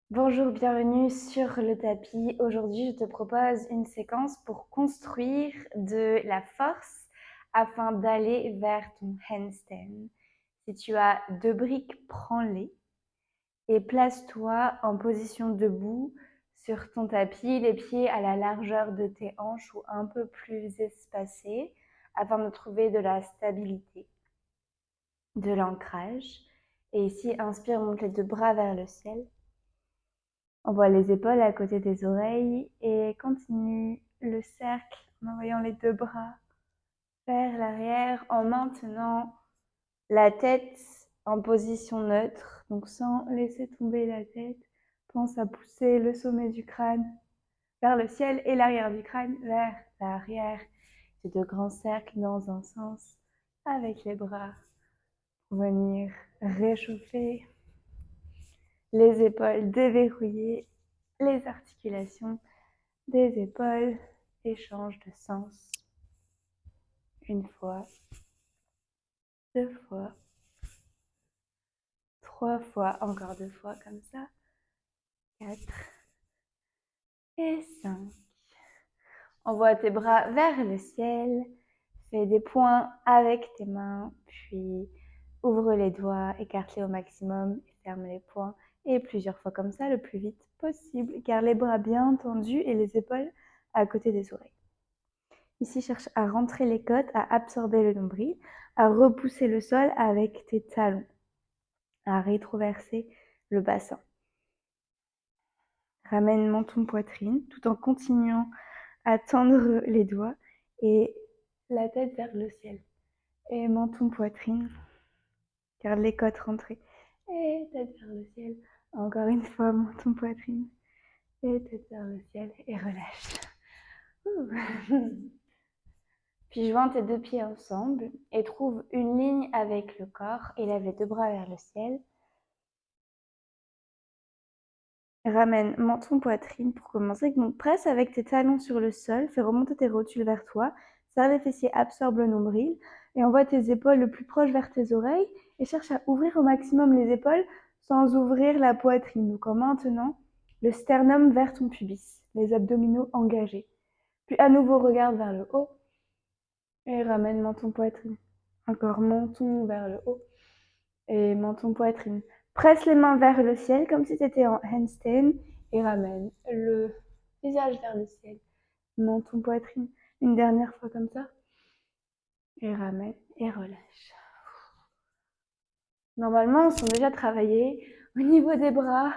Bonjour, bienvenue sur le tapis. Aujourd'hui, je te propose une séquence pour construire de la force afin d'aller vers ton handstand. Si tu as 2 briques, prends-les et place-toi en position debout sur ton tapis, les pieds à la largeur de tes hanches ou un peu plus espacés afin de trouver de la stabilité, de l'ancrage. Et ici, inspire, monte les 2 bras vers le ciel. Envoie les épaules à côté des oreilles et continue le cercle en envoyant les 2 bras vers l'arrière en maintenant la tête en position neutre, donc sans laisser tomber la tête. Pense à pousser le sommet du crâne vers le ciel et l'arrière du crâne vers l'arrière. Ces 2 grands cercles dans un sens avec les bras pour venir réchauffer les épaules, déverrouiller les articulations des épaules et change de sens. Une fois, 2 fois, 3 fois, encore 2 fois comme ça, 4 et 5. Envoie tes bras vers le ciel, fais des points avec tes mains, puis ouvre les doigts, écarte-les au maximum et ferme les poings. Et plusieurs fois comme ça, le plus vite possible. Garde les bras bien tendus et les épaules à côté des oreilles. Ici, cherche à rentrer les côtes, à absorber le nombril, à repousser le sol avec tes talons, à rétroverser le bassin. Ramène menton poitrine tout en continuant à tendre les doigts et la tête vers le ciel. Et menton poitrine, garde les côtes rentrées. Et tête vers le ciel. Encore une fois, menton poitrine. Et tête vers le ciel. Et relâche. Puis joins tes 2 pieds ensemble et trouve une ligne avec le corps et lève les 2 bras vers le ciel. Ramène menton poitrine pour commencer. Donc presse avec tes talons sur le sol, fais remonter tes rotules vers toi, serre les fessiers, absorbe le nombril et envoie tes épaules le plus proche vers tes oreilles et cherche à ouvrir au maximum les épaules sans ouvrir la poitrine. Donc en maintenant le sternum vers ton pubis, les abdominaux engagés. Puis à nouveau regarde vers le haut et ramène menton poitrine. Encore menton vers le haut et menton poitrine. Presse les mains vers le ciel comme si tu étais en handstand et ramène le visage vers le ciel. Menton poitrine. Une dernière fois comme ça. Et ramène et relâche. Normalement, on sont déjà travaillés au niveau des bras,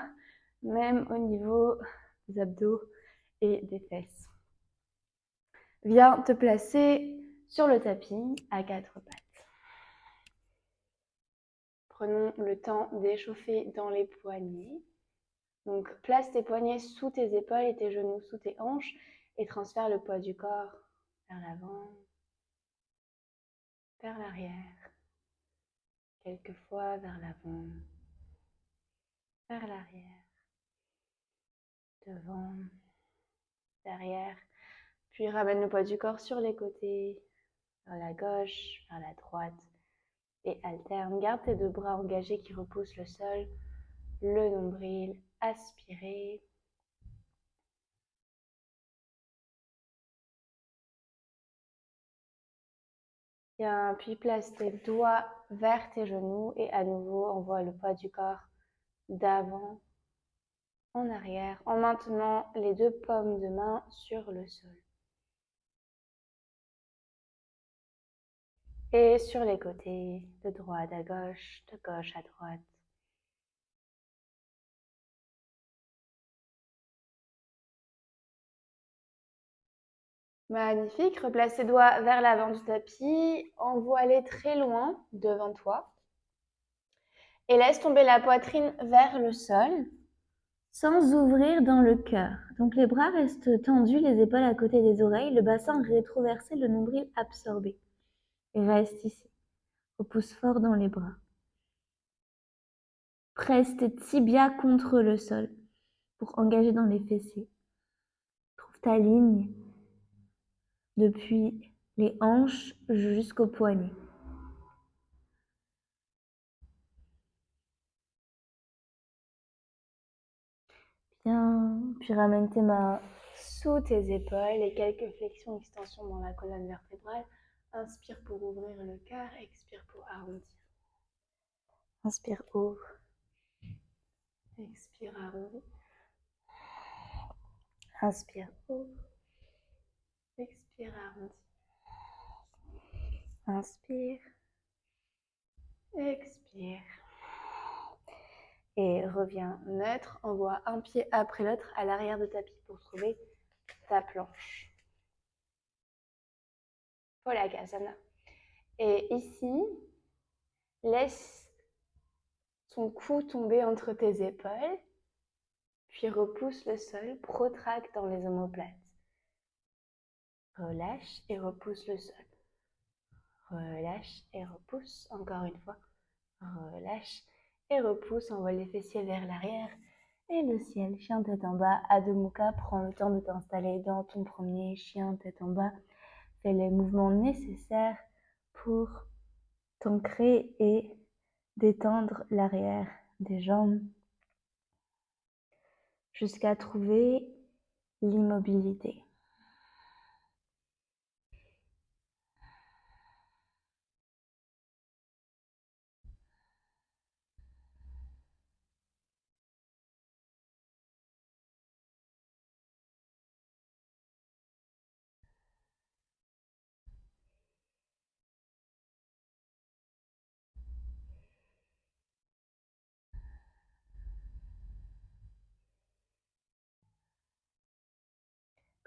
même au niveau des abdos et des fesses. Viens te placer sur le tapis à 4 pattes. Prenons le temps d'échauffer dans les poignets. Donc, place tes poignets sous tes épaules et tes genoux sous tes hanches et transfère le poids du corps vers l'avant, vers l'arrière, quelquefois vers l'avant, vers l'arrière, devant, derrière. Puis ramène le poids du corps sur les côtés, vers la gauche, vers la droite et alterne. Garde tes 2 bras engagés qui repoussent le sol, le nombril aspiré. Bien, puis place tes doigts vers tes genoux et à nouveau envoie le poids du corps d'avant en arrière en maintenant les 2 paumes de main sur le sol. Et sur les côtés, de droite à gauche, de gauche à droite. Magnifique, replace tes doigts vers l'avant du tapis, envoie-les très loin devant toi. Et laisse tomber la poitrine vers le sol, sans ouvrir dans le cœur. Donc les bras restent tendus, les épaules à côté des oreilles, le bassin rétroversé, le nombril absorbé. Et reste ici. Repousse fort dans les bras. Presse tes tibias contre le sol pour engager dans les fessiers. Trouve ta ligne depuis les hanches jusqu'au poignet. Bien, puis ramène tes mains sous tes épaules et quelques flexions, extensions dans la colonne vertébrale. Inspire pour ouvrir le cœur, expire pour arrondir. Inspire, ouvre. Expire, arrondis. Inspire, ouvre. Expire, arrondis. Inspire. Expire. Et reviens neutre. Envoie un pied après l'autre à l'arrière de tapis pour trouver ta planche. Polakasana. Et ici, laisse ton cou tomber entre tes épaules, puis repousse le sol, protracte dans les omoplates. Relâche et repousse le sol. Relâche et repousse, encore une fois. Relâche et repousse, envoie les fessiers vers l'arrière et le ciel. Chien tête en bas, Adho Mukha, prends le temps de t'installer dans ton premier chien tête en bas. Fais les mouvements nécessaires pour t'ancrer et détendre l'arrière des jambes jusqu'à trouver l'immobilité.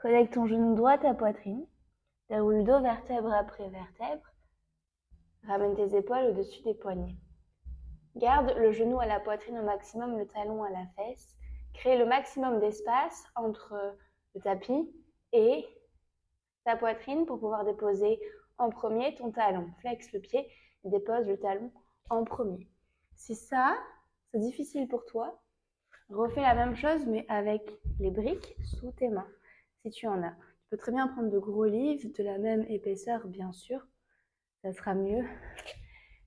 Connecte ton genou droit à ta poitrine. Déroule le dos vertèbre après vertèbre. Ramène tes épaules au-dessus des poignets. Garde le genou à la poitrine au maximum, le talon à la fesse. Crée le maximum d'espace entre le tapis et ta poitrine pour pouvoir déposer en premier ton talon. Flexe le pied et dépose le talon en premier. Si ça, c'est difficile pour toi, refais la même chose mais avec les briques sous tes mains, si tu en as. Tu peux très bien prendre de gros livres de la même épaisseur, bien sûr, ça sera mieux.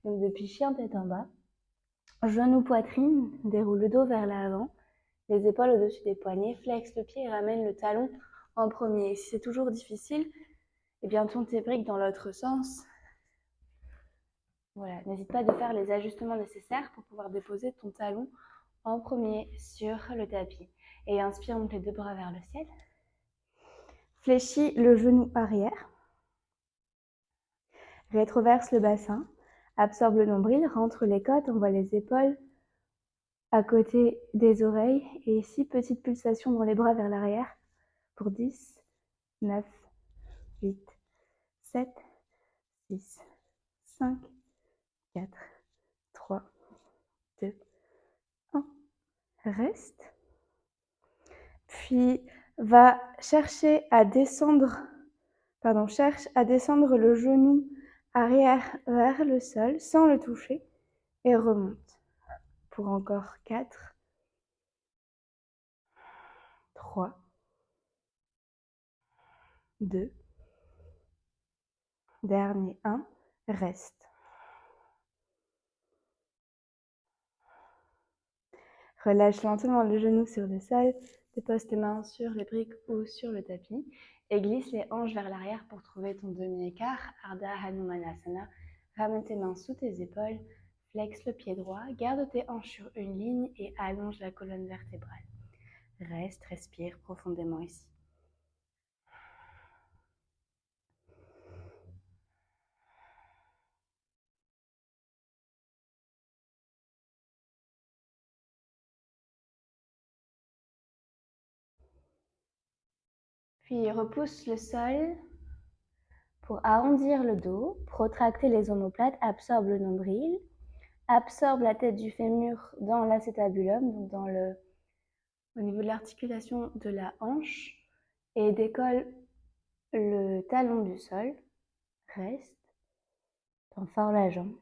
Donc depuis chien tête en bas, genou poitrine, déroule le dos vers l'avant, les épaules au-dessus des poignets, flexe le pied et ramène le talon en premier. Si c'est toujours difficile, eh bien tourne tes briques dans l'autre sens. Voilà, n'hésite pas à faire les ajustements nécessaires pour pouvoir déposer ton talon en premier sur le tapis. Et inspire, monte les deux bras vers le ciel. Fléchis le genou arrière. Rétroverse le bassin. Absorbe le nombril, rentre les côtes, envoie les épaules à côté des oreilles. Et ici, petite pulsation dans les bras vers l'arrière pour 10, 9, 8, 7, 6, 5, 4, 3, 2, 1. Reste. Puis va chercher à descendre, cherche à descendre le genou arrière vers le sol sans le toucher et remonte. Pour encore 4, 3, 2, dernier 1, reste. Relâche lentement le genou sur le sol, dépose tes mains sur les briques ou sur le tapis et glisse les hanches vers l'arrière pour trouver ton demi-écart, Ardha Hanumanasana. Ramène tes mains sous tes épaules, flexe le pied droit, garde tes hanches sur une ligne et allonge la colonne vertébrale. Reste, respire profondément ici. Puis repousse le sol pour arrondir le dos, protracter les omoplates, absorbe le nombril, absorbe la tête du fémur dans l'acétabulum, donc au niveau de l'articulation de la hanche, et décolle le talon du sol. Reste, tends fort la jambe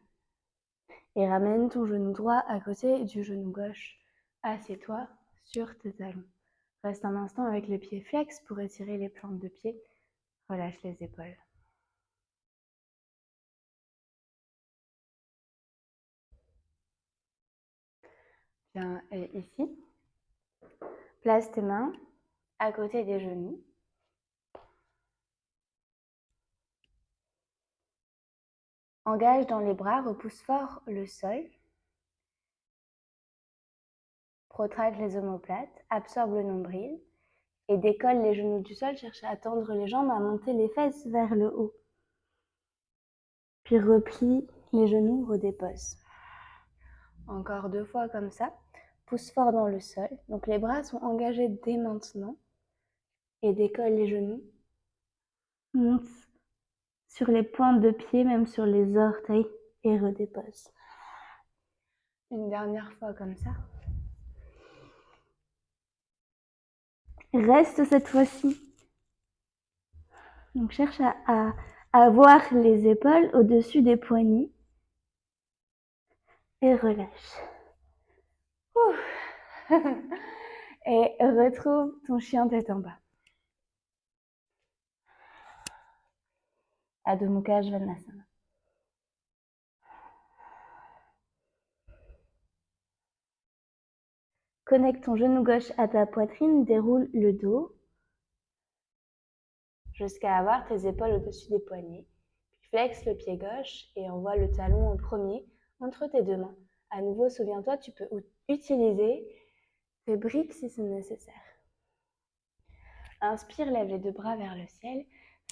et ramène ton genou droit à côté du genou gauche. Assieds-toi sur tes talons. Reste un instant avec les pieds flex pour étirer les plantes de pied. Relâche les épaules. Bien, et ici, Place tes mains à côté des genoux. Engage dans les bras, repousse fort le sol. Protracte les omoplates, absorbe le nombril et décolle les genoux du sol. Cherche à tendre les jambes, à monter les fesses vers le haut. Puis replie les genoux, redépose. Encore 2 fois comme ça. Pousse fort dans le sol. Donc les bras sont engagés dès maintenant. Et décolle les genoux. Monte sur les pointes de pied, même sur les orteils. Et redépose. Une dernière fois comme ça. Reste cette fois-ci. Donc cherche à avoir les épaules au-dessus des poignets. Et relâche. Et retrouve ton chien tête en bas. Adho Mukha Svanasana. Connecte ton genou gauche à ta poitrine, déroule le dos jusqu'à avoir tes épaules au-dessus des poignets. Puis flexe le pied gauche et envoie le talon en premier entre tes 2 mains. À nouveau, souviens-toi, tu peux utiliser tes briques si c'est nécessaire. Inspire, lève les 2 bras vers le ciel.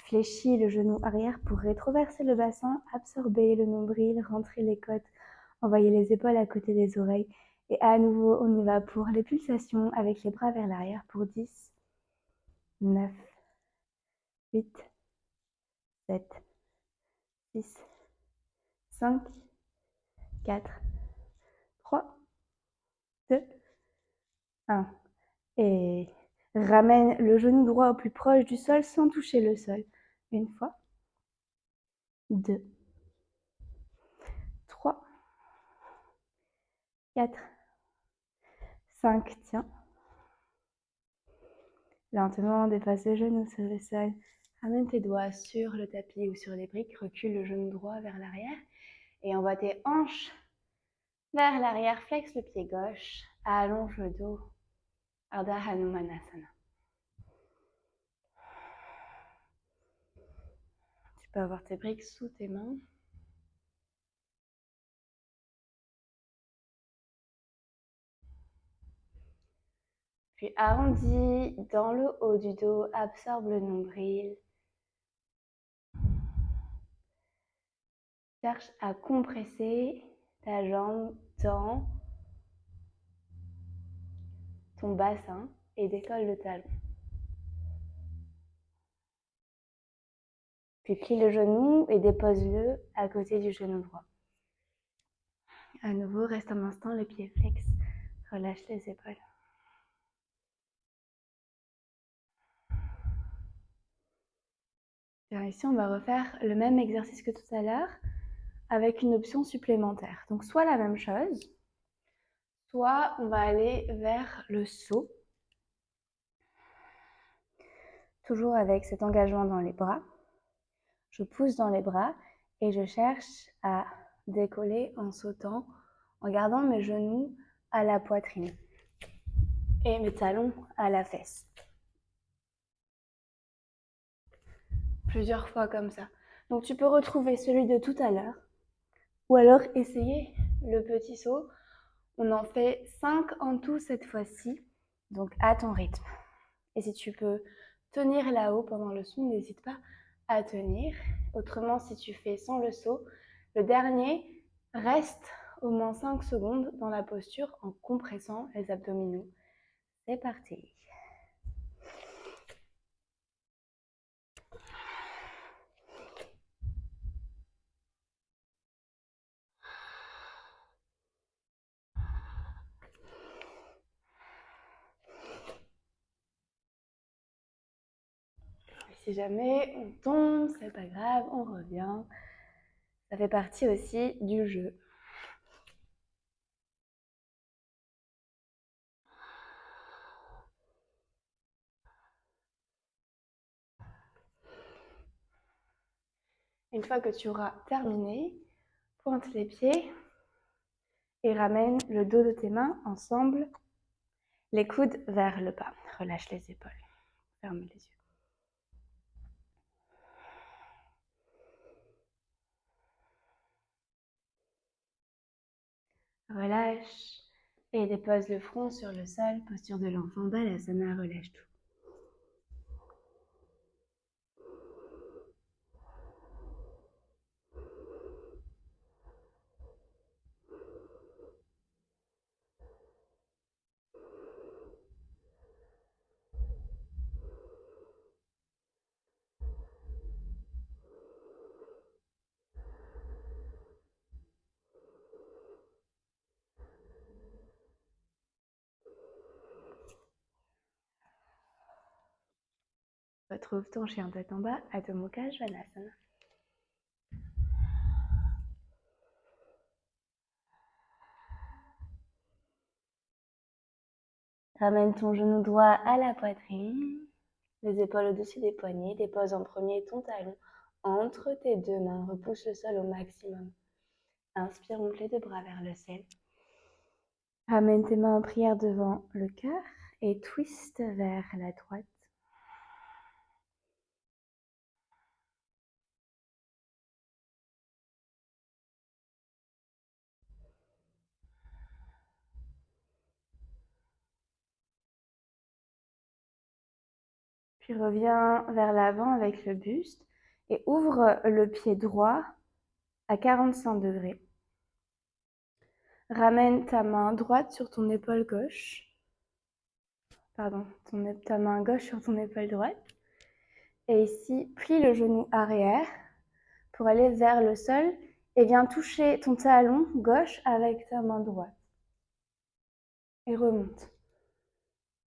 Fléchis le genou arrière pour rétroverser le bassin, absorber le nombril, rentrer les côtes, envoyer les épaules à côté des oreilles. Et à nouveau, on y va pour les pulsations avec les bras vers l'arrière pour 10, 9, 8, 7, 6, 5, 4, 3, 2, 1. Et ramène le genou droit au plus proche du sol sans toucher le sol. Une fois, 2, 3, 4, 5, tiens. Lentement, dépasse le genou sur le sol. Ramène tes doigts sur le tapis ou sur les briques. Recule le genou droit vers l'arrière. Et envoie tes hanches vers l'arrière. Flexe le pied gauche. Allonge le dos. Ardha Hanumanasana. Tu peux avoir tes briques sous tes mains. Puis arrondis dans le haut du dos, absorbe le nombril. Cherche à compresser ta jambe dans ton bassin et décolle le talon. Puis plie le genou et dépose-le à côté du genou droit. À nouveau, reste un instant, le pied flex. Relâche les épaules. Bien, ici, on va refaire le même exercice que tout à l'heure avec une option supplémentaire. Donc, soit la même chose, soit on va aller vers le saut. Toujours avec cet engagement dans les bras. Je pousse dans les bras et je cherche à décoller en sautant, en gardant mes genoux à la poitrine et mes talons à la fesse. Plusieurs fois comme ça. Donc tu peux retrouver celui de tout à l'heure ou alors essayer le petit saut. On en fait 5 en tout cette fois-ci, donc à ton rythme. Et si tu peux tenir là-haut pendant le son, n'hésite pas à tenir. Autrement, si tu fais sans le saut, le dernier reste au moins 5 secondes dans la posture en compressant les abdominaux. C'est parti. Si jamais on tombe, c'est pas grave, on revient. Ça fait partie aussi du jeu. Une fois que tu auras terminé, pointe les pieds et ramène le dos de tes mains ensemble. Les coudes vers le bas. Relâche les épaules. Ferme les yeux. Relâche et dépose le front sur le sol. Posture de l'enfant Balasana. Relâche tout. Retrouve ton chien tête en bas, Adho Mukha Svanasana. Ramène ton genou droit à la poitrine, les épaules au-dessus des poignets. Dépose en premier ton talon entre tes deux mains. Repousse le sol au maximum. Inspire, monte les deux bras vers le ciel. Ramène tes mains en prière devant le cœur et twist vers la droite. Puis reviens vers l'avant avec le buste et ouvre le pied droit à 45 degrés. Ramène ta main droite sur ton épaule gauche. Pardon, ta main gauche sur ton épaule droite. Et ici, plie le genou arrière pour aller vers le sol et viens toucher ton talon gauche avec ta main droite. Et remonte.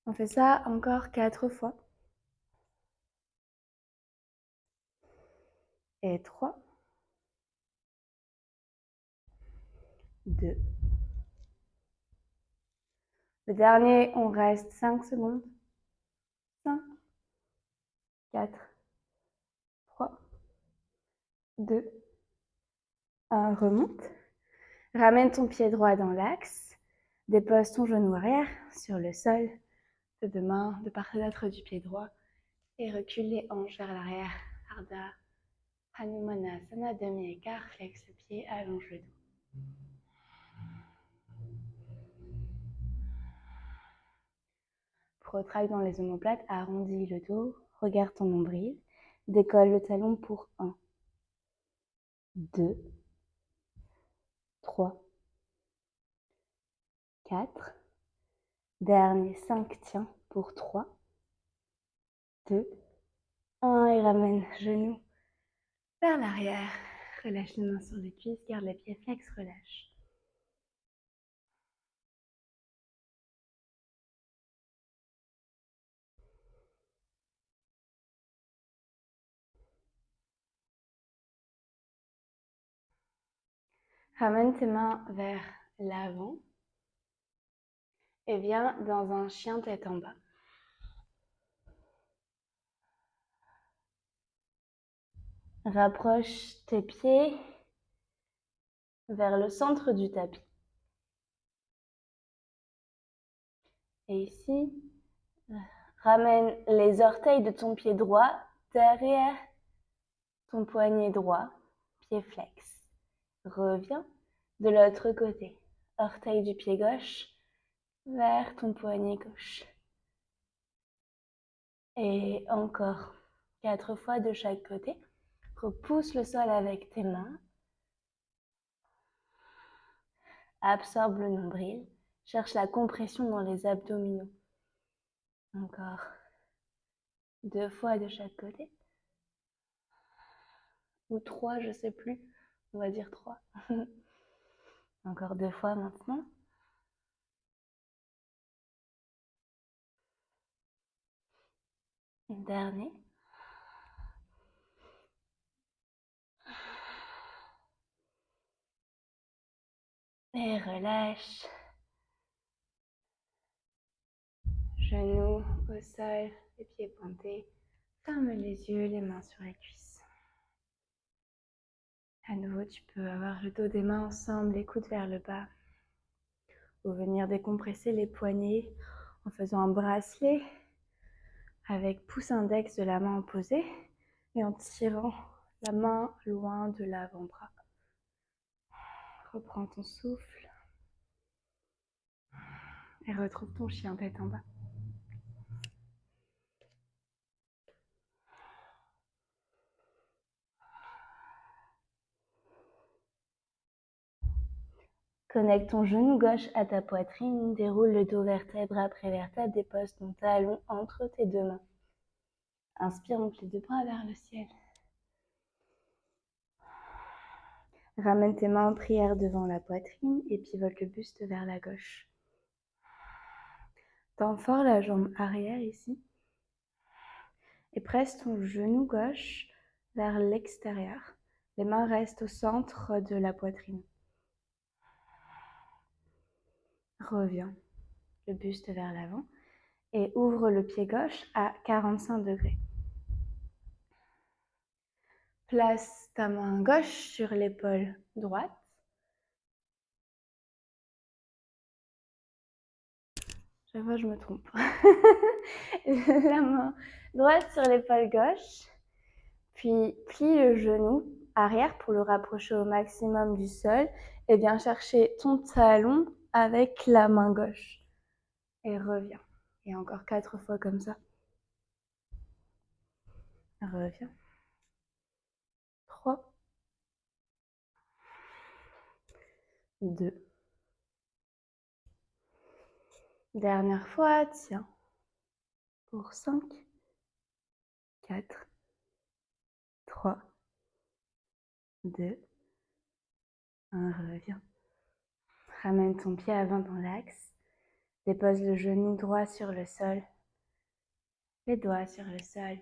On fait ça encore 4 fois. Et 3, 2. Le dernier, on reste 5 secondes. 5, 4, 3, 2, 1. Remonte. Ramène ton pied droit dans l'axe. Dépose ton genou arrière sur le sol. Tes deux mains de part et d'autre du pied droit. Et recule les hanches vers l'arrière. Ardha Hanumanasana, demi-écart. Flexe le pied, allonge le dos. Protraque dans les omoplates, arrondis le dos, regarde ton nombril, décolle le talon pour 1, 2, 3, 4, dernier 5, tiens, pour 3, 2, 1 et ramène genou vers l'arrière, relâche les mains sur les cuisses, garde les pieds flex, relâche. Ramène tes mains vers l'avant et viens dans un chien tête en bas. Rapproche tes pieds vers le centre du tapis. Et ici, ramène les orteils de ton pied droit derrière ton poignet droit, pied flex. Reviens de l'autre côté. Orteil du pied gauche vers ton poignet gauche. Et encore 4 fois de chaque côté. Repousse le sol avec tes mains. Absorbe le nombril. Cherche la compression dans les abdominaux. Encore 2 fois de chaque côté. Ou 3, je sais plus. On va dire 3. Encore 2 fois maintenant. Dernier. Et relâche. Genoux au sol, les pieds pointés. Ferme les yeux, les mains sur les cuisses. À nouveau, tu peux avoir le dos des mains ensemble, les coudes vers le bas. Ou venir décompresser les poignets en faisant un bracelet avec pouce index de la main opposée et en tirant la main loin de l'avant-bras. Reprends ton souffle et retrouve ton chien tête en bas. Connecte ton genou gauche à ta poitrine, déroule le dos vertèbre après vertèbre, dépose ton talon entre tes deux mains. Inspire, monte les deux bras vers le ciel. Ramène tes mains en prière devant la poitrine et pivote le buste vers la gauche. Tends fort la jambe arrière ici et presse ton genou gauche vers l'extérieur. Les mains restent au centre de la poitrine. Reviens, le buste vers l'avant et ouvre le pied gauche à 45 degrés. Place ta main gauche sur l'épaule droite. Chaque fois, je me trompe. La main droite sur l'épaule gauche, puis plie le genou arrière pour le rapprocher au maximum du sol et viens chercher ton talon avec la main gauche. Et reviens. Et encore 4 fois comme ça. Reviens. 3, 2. Dernière fois, tiens. Pour 5, 4, 3, 2, 1, reviens. Ramène ton pied avant dans l'axe. Dépose le genou droit sur le sol. Les doigts sur le sol.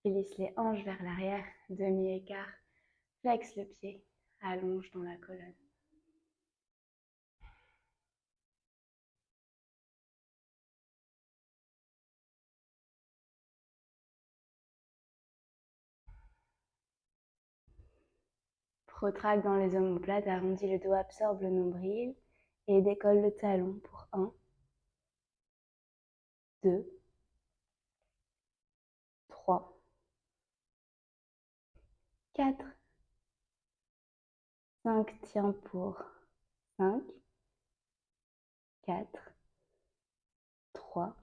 Glisse les hanches vers l'arrière, demi-écart. Flexe le pied, allonge dans la colonne. Protracte dans les omoplates, arrondis le dos, absorbe le nombril et décolle le talon pour 1, 2, 3, 4, 5, tiens pour 5, 4, 3,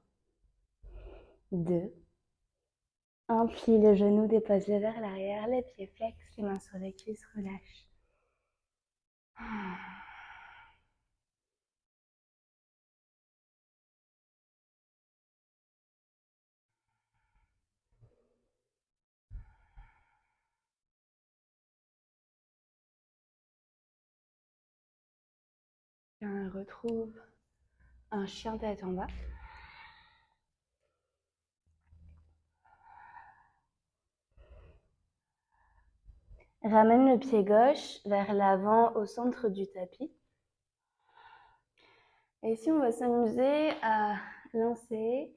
2, 1. Plie le genou, dépose-le vers l'arrière, les pieds flex, les mains sur les cuisses, relâche. On retrouve un chien tête en bas. Ramène le pied gauche vers l'avant au centre du tapis. Et ici, on va s'amuser à lancer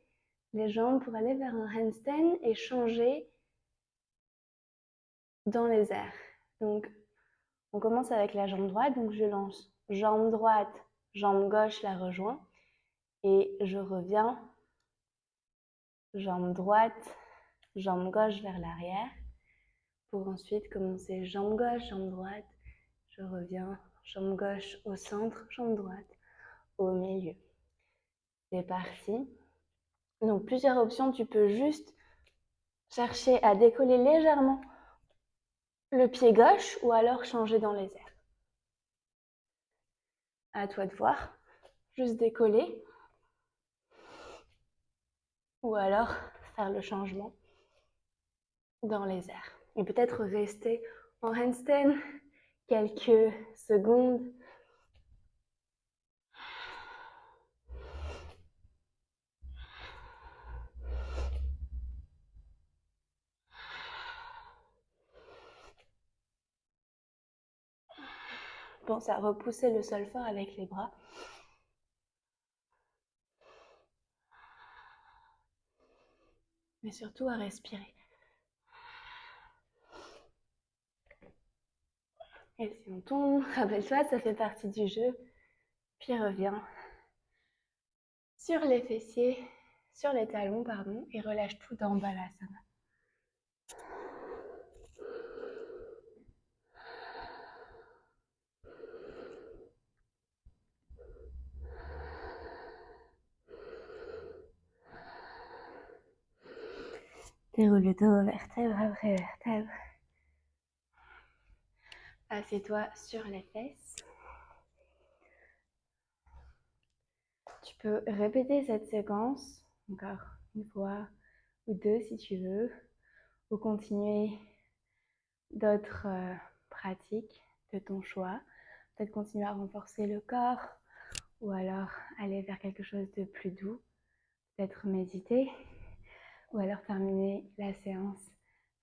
les jambes pour aller vers un handstand et changer dans les airs. Donc, on commence avec la jambe droite. Donc, je lance jambe droite, jambe gauche la rejoint. Et je reviens, jambe droite, jambe gauche vers l'arrière. Pour ensuite commencer jambe gauche, jambe droite. Je reviens, jambe gauche au centre, jambe droite au milieu. C'est parti. Donc, plusieurs options. Tu peux juste chercher à décoller légèrement le pied gauche ou alors changer dans les airs. À toi de voir. Juste décoller. Ou alors faire le changement dans les airs. Et peut-être rester en handstand quelques secondes. Pense à repousser le sol fort avec les bras. Mais surtout à respirer. Et si on tombe, rappelle-toi, ça fait partie du jeu. Puis reviens sur les fessiers, sur les talons, pardon, et relâche tout dans Balasana. Déroule le dos, vertèbre après vertèbre. Assieds-toi sur les fesses. Tu peux répéter cette séquence encore une fois ou deux si tu veux, ou continuer d'autres pratiques de ton choix. Peut-être continuer à renforcer le corps ou alors aller vers quelque chose de plus doux, peut-être méditer ou alors terminer la séance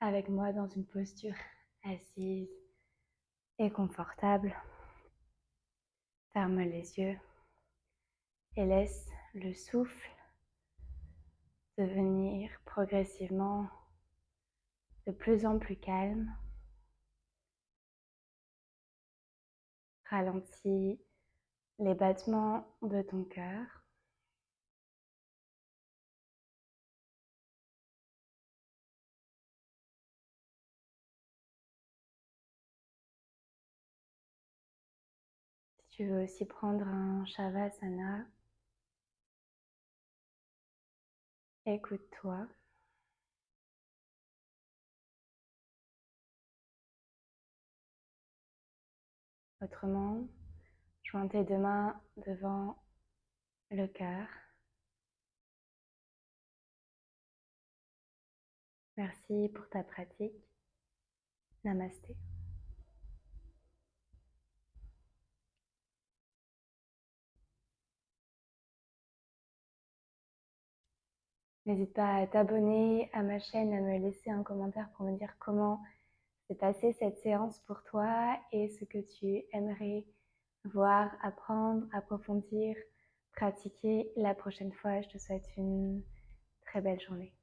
avec moi dans une posture assise et confortable. Ferme les yeux et laisse le souffle devenir progressivement de plus en plus calme. Ralentis les battements de ton cœur. Si tu veux aussi prendre un Shavasana, écoute-toi. Autrement, joins tes deux mains devant le cœur. Merci pour ta pratique. Namasté. N'hésite pas à t'abonner à ma chaîne, à me laisser un commentaire pour me dire comment s'est passée cette séance pour toi et ce que tu aimerais voir, apprendre, approfondir, pratiquer la prochaine fois. Je te souhaite une très belle journée.